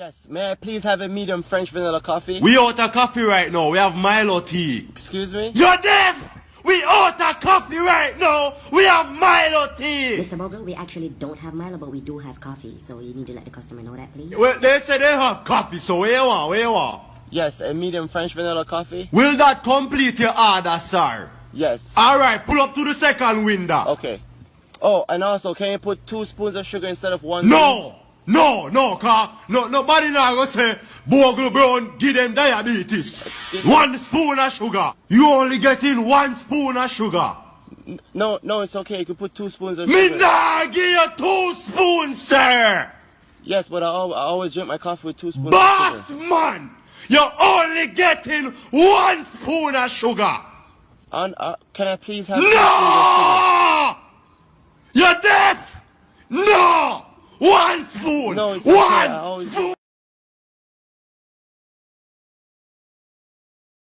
Yes, may I please have a medium French vanilla coffee? We out of coffee right now. We have Milo tea. Excuse me? You're deaf! We out of coffee right now. We have Milo tea. Mr. Bogle, we actually don't have Milo, but we do have coffee. So you need to let the customer know that, please. Well, they say they have coffee, so where you want? Where you want? Yes, a medium French vanilla coffee? Will that complete your order, sir? Yes. Alright, pull up to the second window. Okay. Oh, and also, can you put 2 spoons of sugar instead of 1? No! No, cause nobody now gonna say Bogle Brown give them diabetes. 1 spoon of sugar. You only getting 1 spoon of sugar. No, it's okay. You can put 2 spoons of Me sugar. nah give you 2 spoons, sir. Yes, but I always drink my coffee with 2 spoons Boss of sugar. man, you're only getting 1 spoon of sugar. Can I please have 2 spoons of sugar? No! You're deaf! No! 1 spoon! No, it's okay. I 1 always- spoon